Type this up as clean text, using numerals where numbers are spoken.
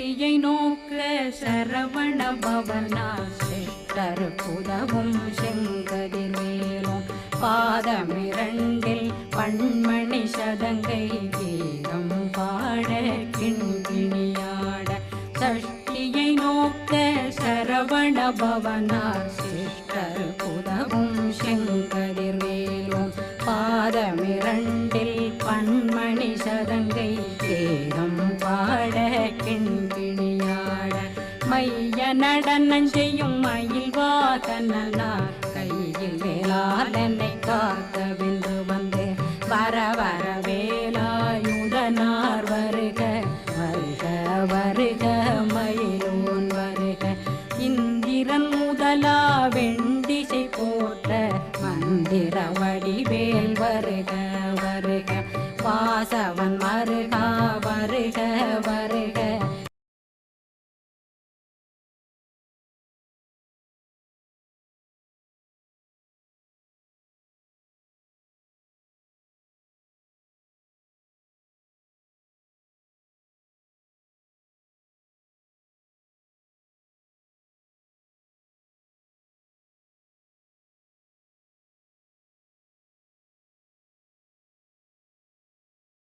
சஷ்டியை நோக்க சரவண பவனா சிஷ்டர் புதவும் செங்கதிர்வேலும் பாதமிரண்டில் பண்மணி சதங்கை கீதம் பாட கிண்கிணியாட சஷ்டியை நோக்க சரவண பவனா சிஷ்டர் புதவும் செங்கதிர்வேலும் பாதமிரண்டில் பண்மணி சதங்கை கீதம் பாட கிண்கிணியாட மைய நடனம் செய்யும் மயில் வாதனார் கையில் வேளாளனை காக்கவென்று வந்து வர வர வேலாயுதனார் வருக வருக வருக